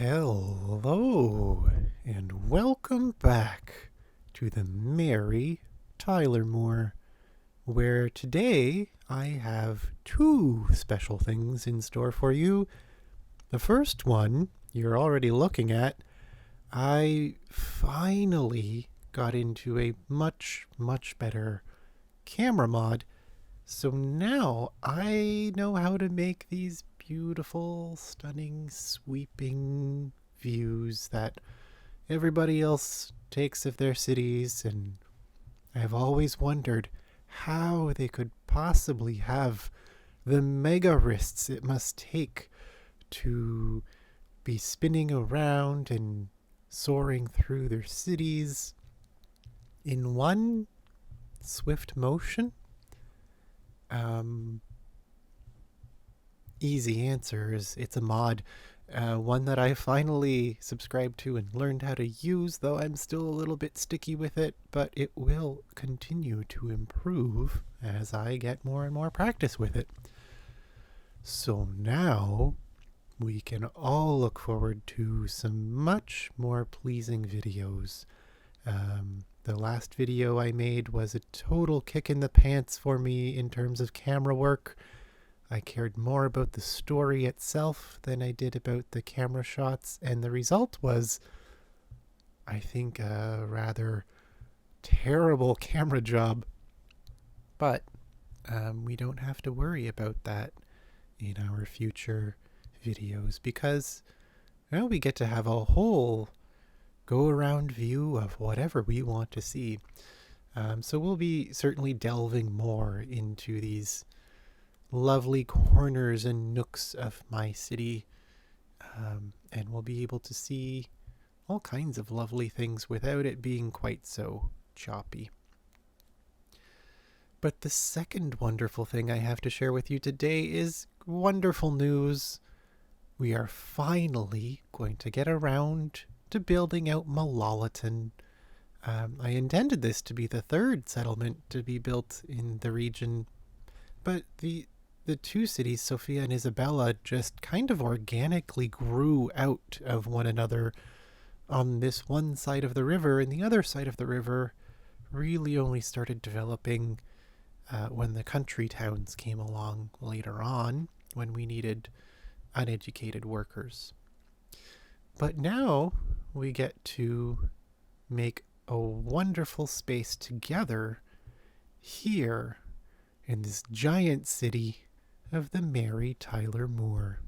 Hello, and welcome back to the Merry Tyler Moore, where today I have two special things in store for you. The first one you're already looking at. I finally got into a much better camera mod, so now I know how to make these beautiful, stunning, sweeping views that everybody else takes of their cities, and I've always wondered how they could possibly have the mega wrists it must take to be spinning around and soaring through their cities in one swift motion. Easy answer is it's a mod. One that I finally subscribed to and learned how to use, though I'm still a little bit sticky with it, but it will continue to improve as I get more and more practice with it. So now we can all look forward to some much more pleasing videos. The last video I made was a total kick in the pants for me in terms of camera work. I cared more about the story itself than I did about the camera shots, and the result was, I think, a rather terrible camera job. But we don't have to worry about that in our future videos because now we get to have a whole go-around view of whatever we want to see. So we'll be certainly delving more into these lovely corners and nooks of my city, and we'll be able to see all kinds of lovely things without it being quite so choppy. But the second wonderful thing I have to share with you today is wonderful news. We are finally going to get around to building out Malalaton. I intended this to be the third settlement to be built in the region, but the two cities, Sophia and Isabella, just kind of organically grew out of one another on this one side of the river, and the other side of the river really only started developing when the country towns came along later on, when we needed uneducated workers. But now we get to make a wonderful space together here in this giant city of the Merry Tyler Moore.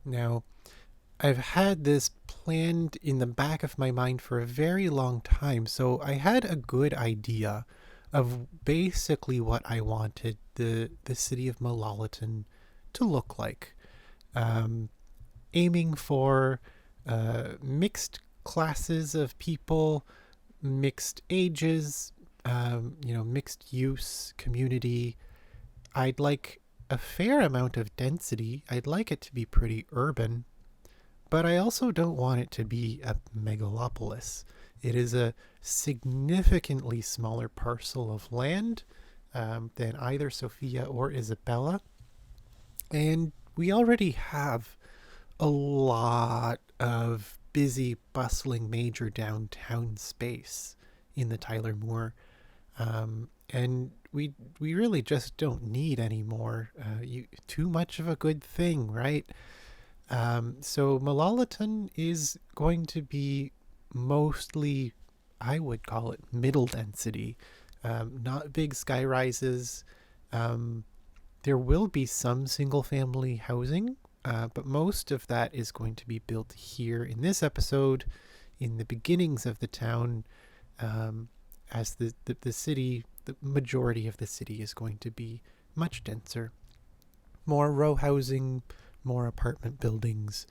Now, I've had this planned in the back of my mind for a very long time, so I had a good idea of basically what I wanted the city of Malalaton to look like. Aiming for mixed classes of people, mixed ages, mixed use community. I'd like a fair amount of density. I'd like it to be pretty urban, but I also don't want it to be a megalopolis. It is a significantly smaller parcel of land than either Sophia or Isabella, and we already have a lot of busy, bustling, major downtown space in the Tyler Moore, and we really just don't need any more. Too much of a good thing, right? So Malalaton is going to be mostly, I would call it middle density, not big sky rises. There will be some single family housing, but most of that is going to be built here in this episode, in the beginnings of the town, as the city, the majority of the city is going to be much denser. More row housing, more apartment buildings,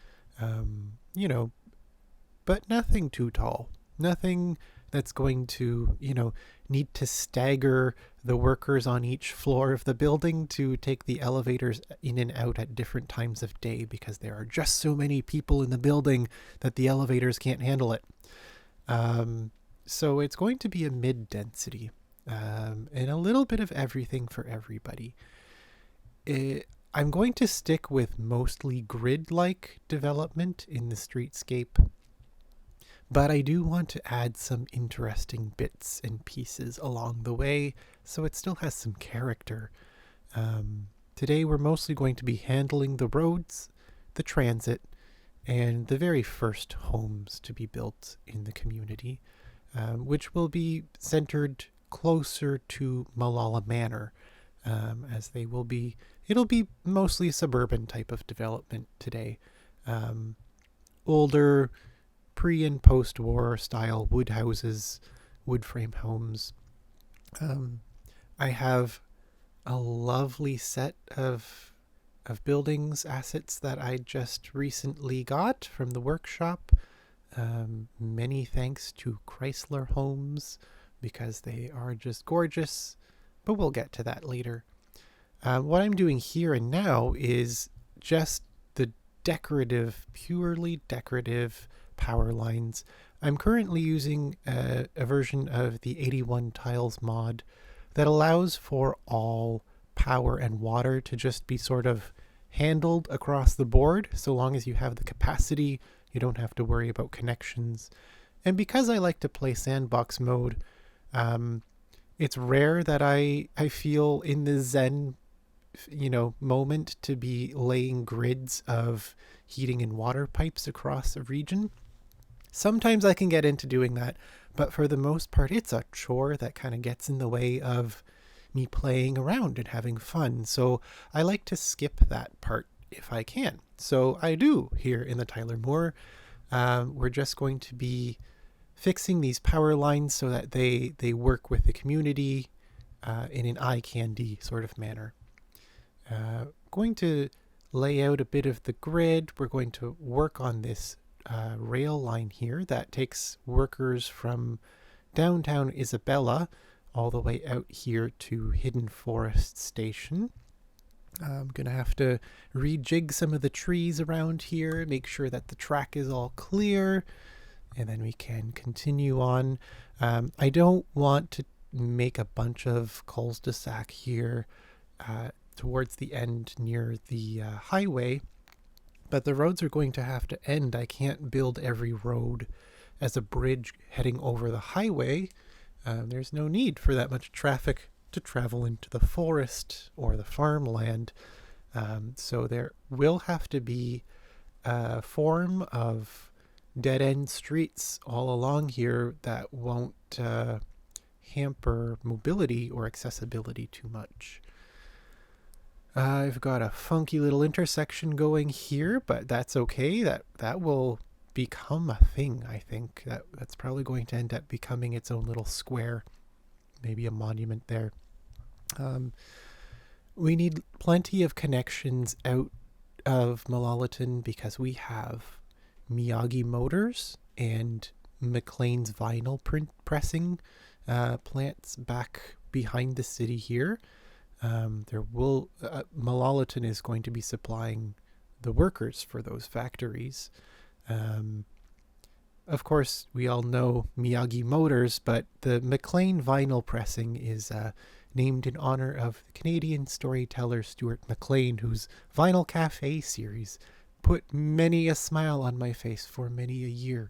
but nothing too tall. Nothing that's going to, need to stagger the workers on each floor of the building to take the elevators in and out at different times of day because there are just so many people in the building that the elevators can't handle it. So it's going to be a mid-density, and a little bit of everything for everybody. I'm going to stick with mostly grid-like development in the streetscape, but I do want to add some interesting bits and pieces along the way so it still has some character. Today we're mostly going to be handling the roads, the transit, and the very first homes to be built in the community, which will be centered closer to Malala Manor, as it'll be mostly a suburban type of development today. Older pre and post-war style wood houses, wood frame homes. I have a lovely set of buildings assets that I just recently got from the workshop. Many thanks to Chrysler Homes, because they are just gorgeous, but we'll get to that later. What I'm doing here and now is just the purely decorative power lines. I'm currently using a version of the 81 tiles mod that allows for all power and water to just be sort of handled across the board. So long as you have the capacity, you don't have to worry about connections. And because I like to play sandbox mode, it's rare that I feel in the zen moment to be laying grids of heating and water pipes across a region. Sometimes I can get into doing that, but for the most part it's a chore that kind of gets in the way of me playing around and having fun. So I like to skip that part if I can. So I do here in the Tyler Moore. We're just going to be fixing these power lines so that they work with the community in an eye candy sort of manner. Going to lay out a bit of the grid. We're going to work on this rail line here that takes workers from downtown Isabella all the way out here to Hidden Forest Station. I'm going to have to rejig some of the trees around here, make sure that the track is all clear, and then we can continue on. I don't want to make a bunch of cul-de-sac here towards the end near the highway, but the roads are going to have to end. I can't build every road as a bridge heading over the highway. There's no need for that much traffic to travel into the forest or the farmland. So there will have to be a form of dead-end streets all along here that won't hamper mobility or accessibility too much. I've got a funky little intersection going here, but that's okay. That will become a thing, I think. That's probably going to end up becoming its own little square, maybe a monument there. We need plenty of connections out of Malalaton because we have Miyagi Motors and McLean's vinyl pressing plants back behind the city here. Malalaton is going to be supplying the workers for those factories. Of course, we all know Miyagi Motors, but the McLean vinyl pressing is named in honor of the Canadian storyteller Stuart McLean, whose Vinyl Cafe series put many a smile on my face for many a year.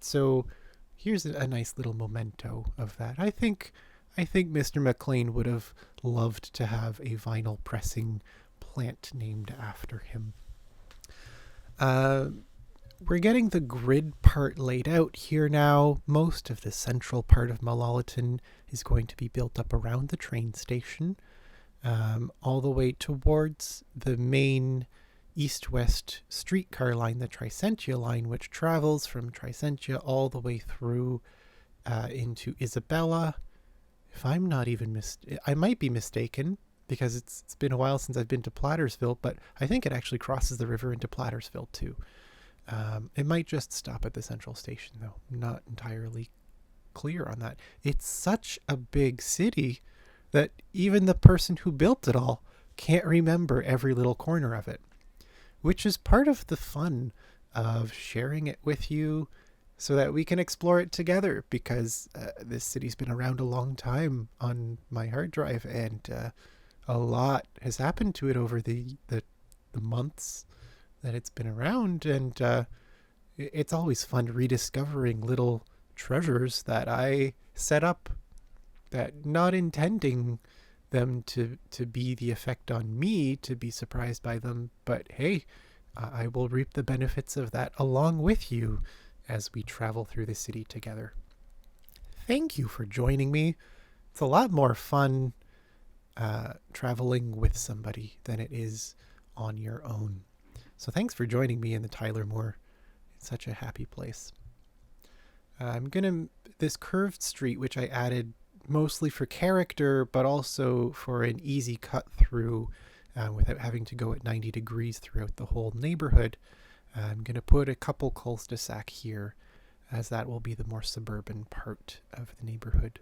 So here's a nice little memento of that. I think Mr. McLean would have loved to have a vinyl pressing plant named after him. We're getting the grid part laid out here now. Most of the central part of Malalaton is going to be built up around the train station, all the way towards the main east-west streetcar line, the Tricentia line, which travels from Tricentia all the way through into Isabella. If I'm not even I might be mistaken, because it's been a while since I've been to Plattersville, but I think it actually crosses the river into Plattersville too. It might just stop at the central station, though. I'm not entirely clear on that. It's such a big city that even the person who built it all can't remember every little corner of it, which is part of the fun of sharing it with you so that we can explore it together, because this city's been around a long time on my hard drive, and a lot has happened to it over the months that it's been around, and it's always fun rediscovering little treasures that I set up, that not intending them to be the effect on me to be surprised by them, but hey, I will reap the benefits of that along with you as we travel through the city together. Thank you for joining me. It's a lot more fun traveling with somebody than it is on your own. So thanks for joining me in the Tyler Moore. It's such a happy place. This curved street, which I added mostly for character, but also for an easy cut through without having to go at 90 degrees throughout the whole neighborhood. I'm going to put a couple cul-de-sac here, as that will be the more suburban part of the neighborhood.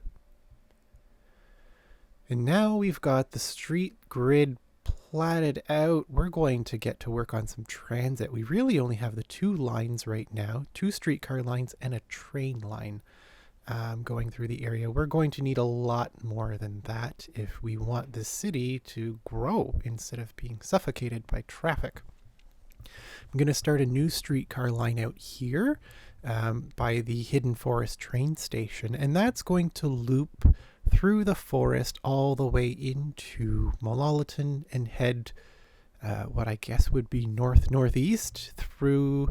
And now we've got the street grid platted out. We're going to get to work on some transit. We really only have the 2 lines right now, 2 streetcar lines and a train line going through the area. We're going to need a lot more than that if we want the city to grow instead of being suffocated by traffic. I'm going to start a new streetcar line out here by the Hidden Forest train station, and that's going to loop through the forest all the way into Malalaton and head what I guess would be north-northeast through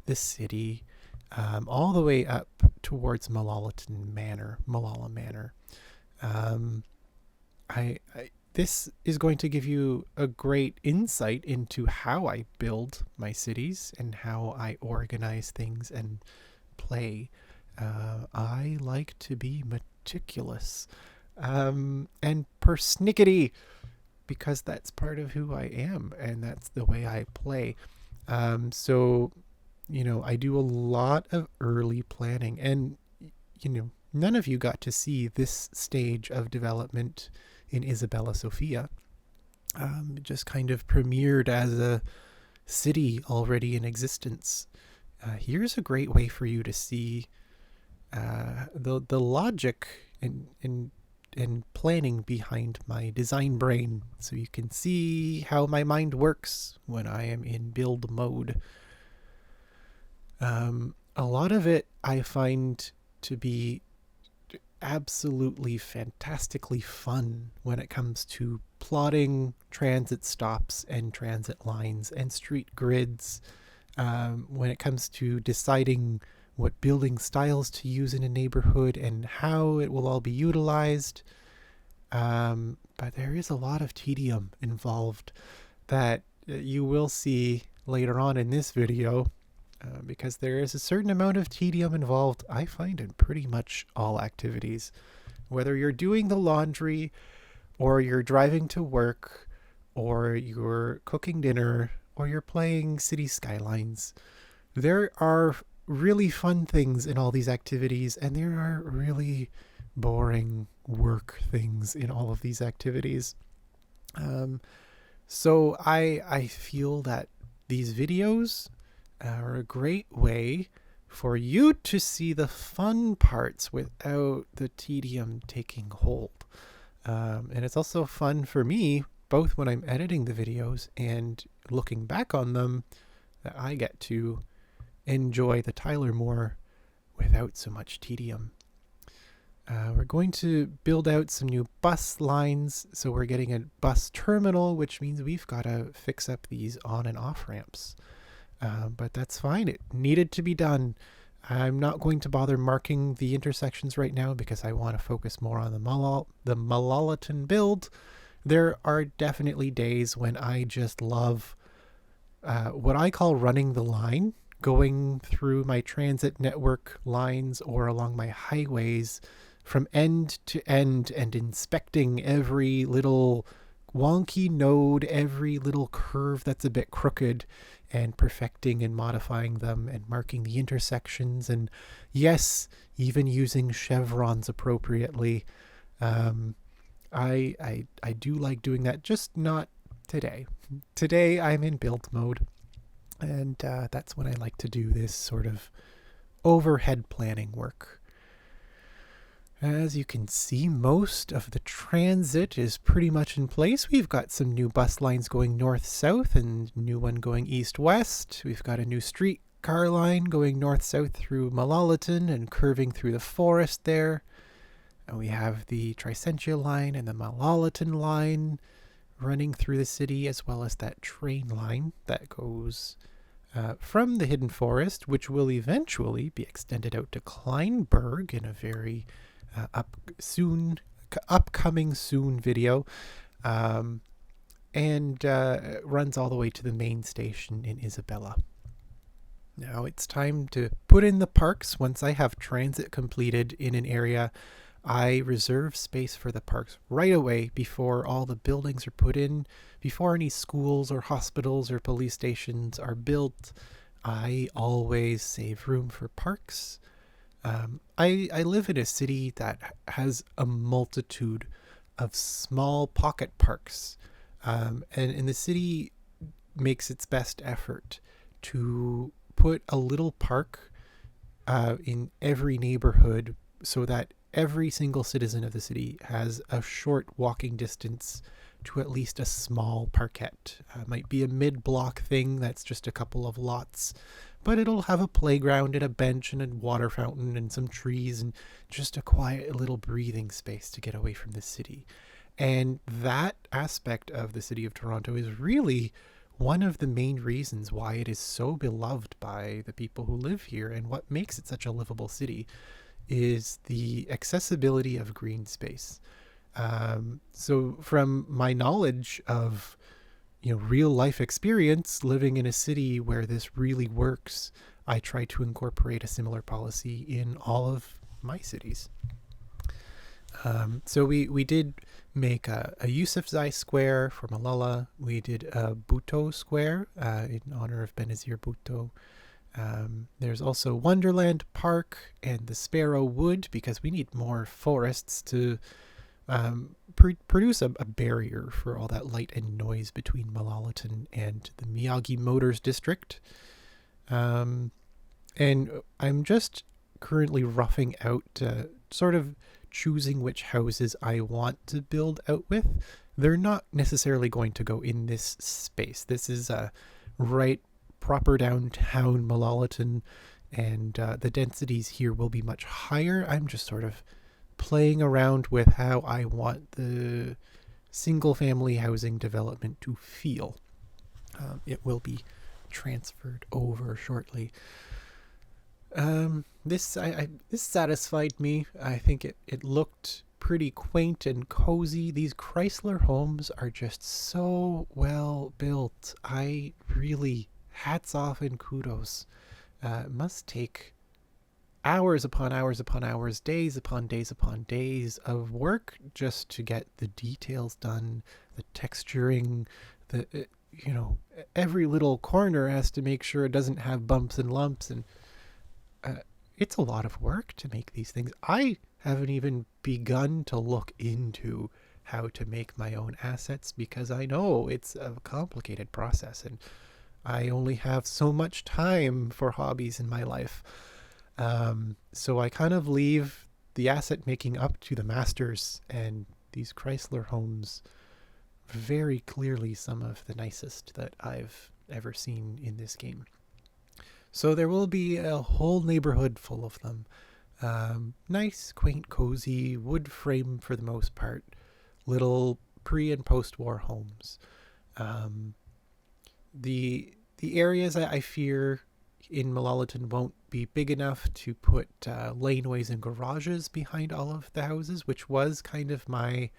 the city, all the way up towards Malala Manor. This is going to give you a great insight into how I build my cities and how I organize things and play. I like to be meticulous and persnickety, because that's part of who I am and that's the way I play. So I do a lot of early planning, and none of you got to see this stage of development in Isabella Sofia. It just kind of premiered as a city already in existence. Here's a great way for you to see the logic and planning behind my design brain, so you can see how my mind works when I am in build mode. A lot of it I find to be absolutely fantastically fun when it comes to plotting transit stops and transit lines and street grids, when it comes to deciding what building styles to use in a neighborhood and how it will all be utilized. But there is a lot of tedium involved that you will see later on in this video, because there is a certain amount of tedium involved, I find, in pretty much all activities. Whether you're doing the laundry, or you're driving to work, or you're cooking dinner, or you're playing City Skylines, there are really fun things in all these activities, and there are really boring work things in all of these activities. So I feel that these videos are a great way for you to see the fun parts without the tedium taking hold. And it's also fun for me, both when I'm editing the videos and looking back on them, that I get to enjoy the Tyler Moore without so much tedium. We're going to build out some new bus lines, so we're getting a bus terminal, which means we've got to fix up these on and off ramps. But that's fine. It needed to be done. I'm not going to bother marking the intersections right now because I want to focus more on the Malalaton build. There are definitely days when I just love what I call running the line, going through my transit network lines or along my highways from end to end and inspecting every little wonky node, every little curve that's a bit crooked, and perfecting and modifying them and marking the intersections, and yes, even using chevrons appropriately. I do like doing that, just not today. Today I'm in build mode, and that's when I like to do this sort of overhead planning work. As you can see, most of the transit is pretty much in place. We've got some new bus lines going north-south and new one going east-west. We've got a new streetcar line going north-south through Malalaton and curving through the forest there. And we have the Tricentia line and the Malalaton line running through the city, as well as that train line that goes from the Hidden Forest, which will eventually be extended out to Kleinberg in a very upcoming soon video, and runs all the way to the main station in Isabella. Now it's time to put in the parks. Once I have transit completed in an area, I reserve space for the parks right away before all the buildings are put in, before any schools or hospitals or police stations are built. I always save room for parks. I live in a city that has a multitude of small pocket parks, and the city makes its best effort to put a little park in every neighborhood so that every single citizen of the city has a short walking distance to at least a small parkette. Might be a mid-block thing that's just a couple of lots, but it'll have a playground and a bench and a water fountain and some trees and just a quiet little breathing space to get away from the city. And that aspect of the city of Toronto is really one of the main reasons why it is so beloved by the people who live here, and what makes it such a livable city is the accessibility of green space. So from my knowledge of real life experience living in a city where this really works, I try to incorporate a similar policy in all of my cities. So we did make a Yousafzai Square for Malala. We did a Bhutto Square in honor of Benazir Bhutto. There's also Wonderland Park and the Sparrow Wood, because we need more forests to produce a barrier for all that light and noise between Malalaton and the Miyagi Motors District. And I'm just currently roughing out, sort of choosing which houses I want to build out with. They're not necessarily going to go in this space. This is right proper downtown Malalaton, and the densities here will be much higher. I'm just sort of playing around with how I want the single family housing development to feel. It will be transferred over shortly. This satisfied me. I think it looked pretty quaint and cozy. These Chrysler homes are just so well built. I really, hats off and kudos. It must take hours upon hours upon hours, days upon days upon days of work just to get the details done, the texturing, every little corner has to make sure it doesn't have bumps and lumps, and it's a lot of work to make these things. I haven't even begun to look into how to make my own assets, because I know it's a complicated process and I only have so much time for hobbies in my life. So I kind of leave the asset making up to the masters, and these Chrysler homes, very clearly some of the nicest that I've ever seen in this game. So there will be a whole neighborhood full of them. Nice, quaint, cozy, wood frame for the most part, little pre- and post-war homes. The areas I fear in Malalaton won't be big enough to put laneways and garages behind all of the houses, which was kind of my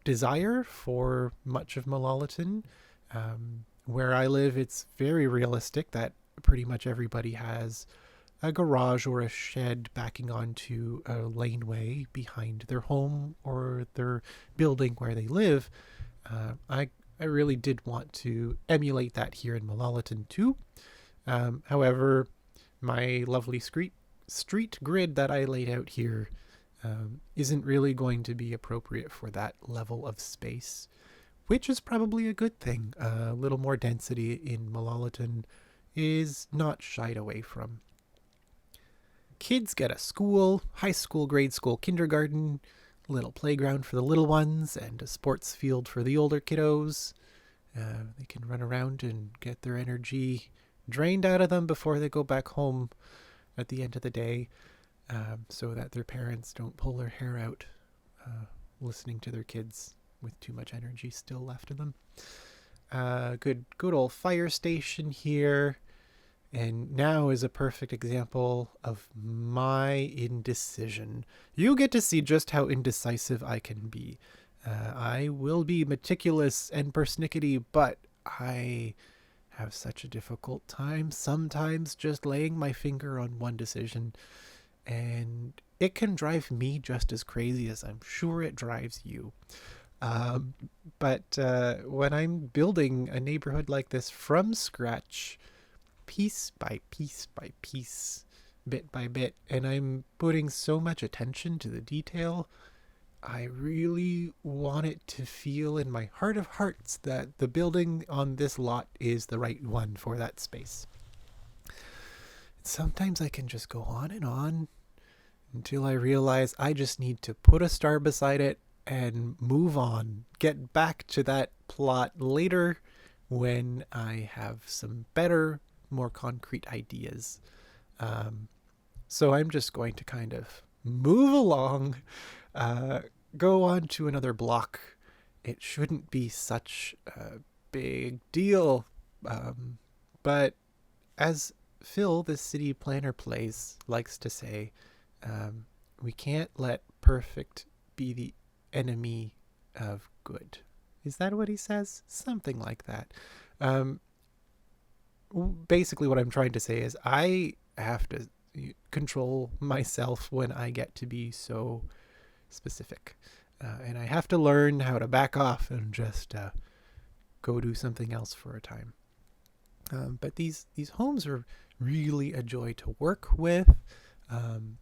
desire for much of Malalaton. Where I live, it's very realistic that pretty much everybody has a garage or a shed backing onto a laneway behind their home or their building where they live. I really did want to emulate that here in Malalaton too. However, my lovely street grid that I laid out here isn't really going to be appropriate for that level of space, which is probably a good thing. A little more density in Malalaton is not shied away from. kids get a school, high school, grade school, kindergarten, little playground for the little ones, and a sports field for the older kiddos. They can run around and get their energy drained out of them before they go back home at the end of the day, so that their parents don't pull their hair out listening to their kids with too much energy still left in them. Good old fire station here. And now is a perfect example of my indecision. You get to see just how indecisive I can be. I will be meticulous and persnickety, but I have such a difficult time sometimes just laying my finger on one decision. And it can drive me just as crazy as I'm sure it drives you. But when I'm building a neighborhood like this from scratch, piece by piece by piece, bit by bit, and I'm putting so much attention to the detail, I really want it to feel in my heart of hearts that the building on this lot is the right one for that space. Sometimes I can just go on and on until I realize I just need to put a star beside it and move on, get back to that plot later when I have some better, more concrete ideas. So I'm just going to kind of move along, go on to another block. It shouldn't be such a big deal. But as Phil, the city planner likes to say, we can't let perfect be the enemy of good. Is that what he says? Something like that. Basically what I'm trying to say is I have to control myself when I get to be so specific. And I have to learn how to back off and just go do something else for a time. But these homes are really a joy to work with.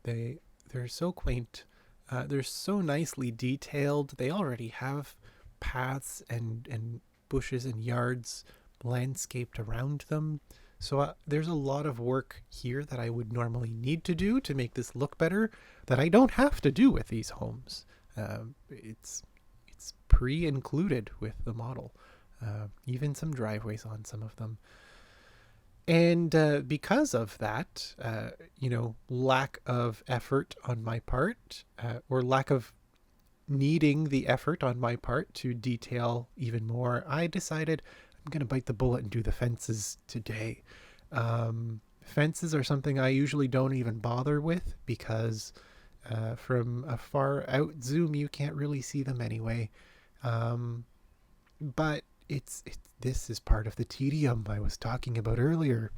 They're so quaint. They're so nicely detailed. They already have paths and bushes and yards landscaped around them. So there's a lot of work here that I would normally need to do to make this look better that I don't have to do with these homes. It's pre-included with the model, even some driveways on some of them. And because of that, lack of effort on my part, or lack of needing the effort on my part to detail even more, I decided I'm going to bite the bullet and do the fences today. Fences are something I usually don't even bother with because from a far out zoom, you can't really see them anyway. But this is part of the tedium I was talking about earlier.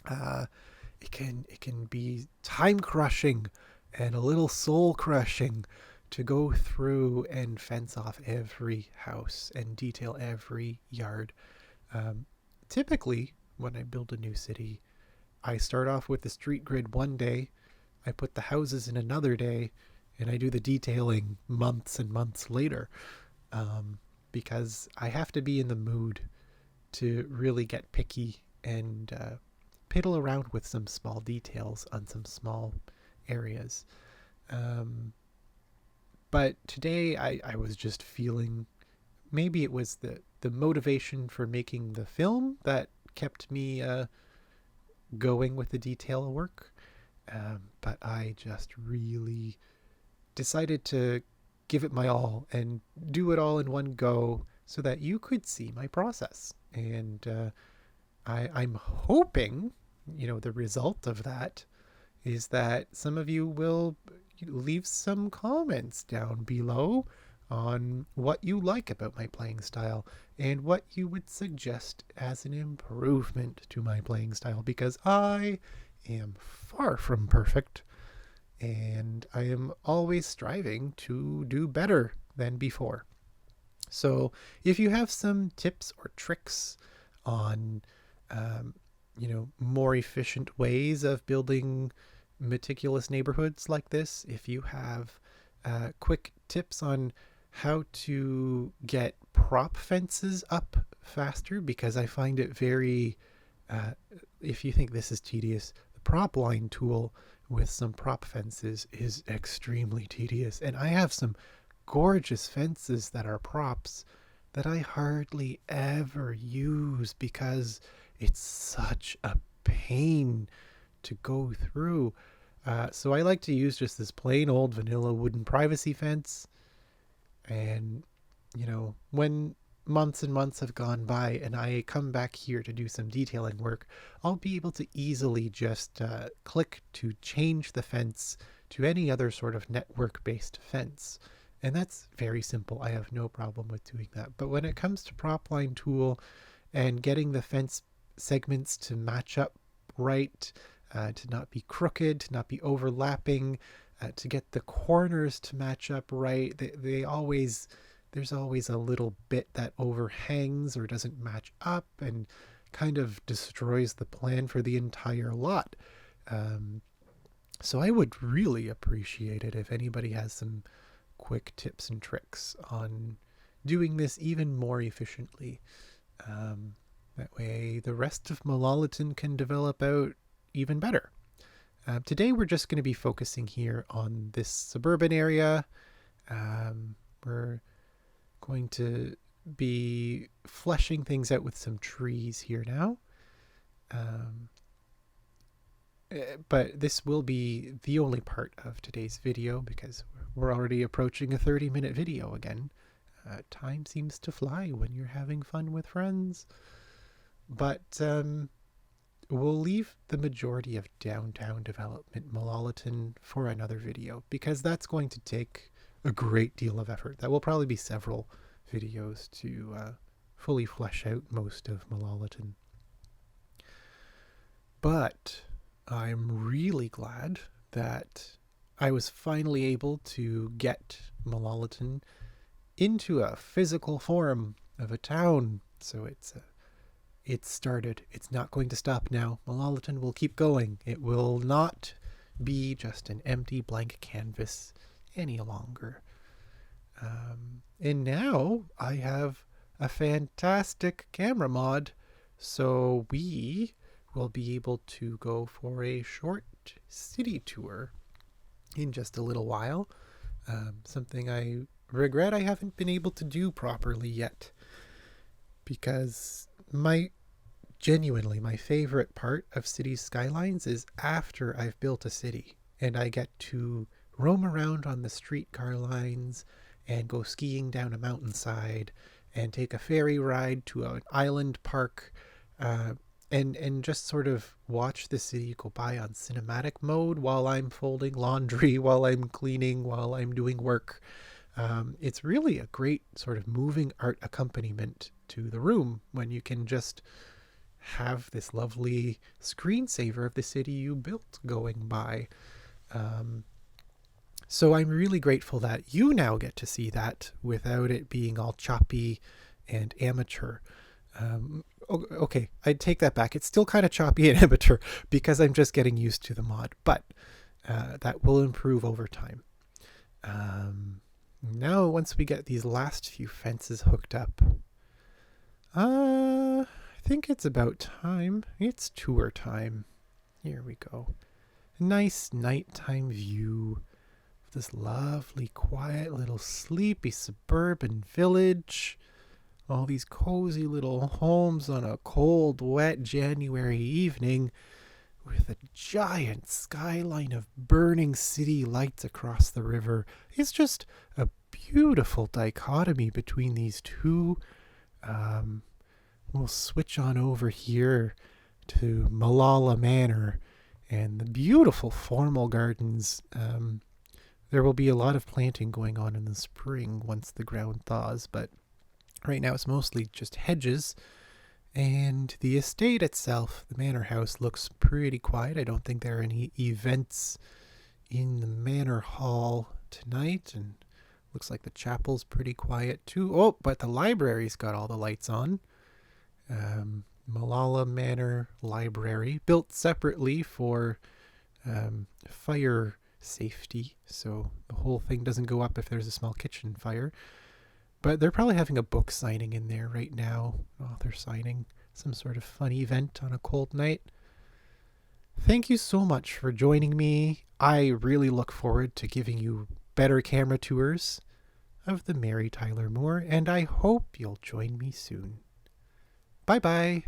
It can be time crushing and a little soul crushing to go through and fence off every house and detail every yard. Typically, when I build a new city, I start off with the street grid one day, I put the houses in another day, and I do the detailing months and months later, because I have to be in the mood to really get picky and piddle around with some small details on some small areas. But today I was just feeling, maybe it was the motivation for making the film that kept me going with the detail work. But I just really decided to give it my all and do it all in one go so that you could see my process. And I'm hoping, the result of that is that some of you will leave some comments down below on what you like about my playing style and what you would suggest as an improvement to my playing style, because I am far from perfect and I am always striving to do better than before. So if you have some tips or tricks on more efficient ways of building meticulous neighborhoods like this, if you have quick tips on how to get prop fences up faster, because I find it very, if you think this is tedious, the prop line tool with some prop fences is extremely tedious. And I have some gorgeous fences that are props that I hardly ever use because it's such a pain to go through. So I like to use just this plain old vanilla wooden privacy fence. And, when months and months have gone by and I come back here to do some detailing work, I'll be able to easily just click to change the fence to any other sort of network-based fence. And that's very simple. I have no problem with doing that. But when it comes to Propline Tool and getting the fence segments to match up right, to not be crooked, to not be overlapping, to get the corners to match up right, there's always a little bit that overhangs or doesn't match up and kind of destroys the plan for the entire lot. So I would really appreciate it if anybody has some quick tips and tricks on doing this even more efficiently. That way the rest of Malalaton can develop out even better. Today we're just going to be focusing here on this suburban area. We're going to be fleshing things out with some trees here now. But this will be the only part of today's video because we're already approaching a 30-minute video again. Time seems to fly when you're having fun with friends. But we'll leave the majority of downtown development Malalaton for another video because that's going to take a great deal of effort. That will probably be several videos to fully flesh out most of Malalaton. But I'm really glad that I was finally able to get Malalaton into a physical form of a town. So it's started. It's not going to stop now. Malalaton will keep going. It will not be just an empty blank canvas any longer. And now I have a fantastic camera mod, so we will be able to go for a short city tour in just a little while. Something I regret I haven't been able to do properly yet, because genuinely my favorite part of city skylines is after I've built a city and I get to roam around on the streetcar lines and go skiing down a mountainside and take a ferry ride to an island park, and just sort of watch the city go by on cinematic mode while I'm folding laundry, while I'm cleaning, while I'm doing work. It's really a great sort of moving art accompaniment to the room when you can just have this lovely screensaver of the city you built going by. So I'm really grateful that you now get to see that without it being all choppy and amateur. Okay, I take that back. It's still kind of choppy and amateur because I'm just getting used to the mod, but that will improve over time. Now, once we get these last few fences hooked up, I think it's about time. It's tour time. Here we go. Nice nighttime view of this lovely, quiet, little sleepy suburban village. All these cozy little homes on a cold, wet January evening with a giant skyline of burning city lights across the river. It's just a beautiful dichotomy between these two. We'll switch on over here to Malala Manor and the beautiful formal gardens. There will be a lot of planting going on in the spring once the ground thaws, but right now it's mostly just hedges. And the estate itself, the manor house, looks pretty quiet. I don't think there are any events in the manor hall tonight, and looks like the chapel's pretty quiet too. Oh, but the library's got all the lights on. Malala Manor Library, built separately for fire safety, so the whole thing doesn't go up if there's a small kitchen fire. But they're probably having a book signing in there right now. Oh, they're signing some sort of fun event on a cold night. Thank you so much for joining me. I really look forward to giving you better camera tours of the Mary Tyler Moore, and I hope you'll join me soon. Bye bye.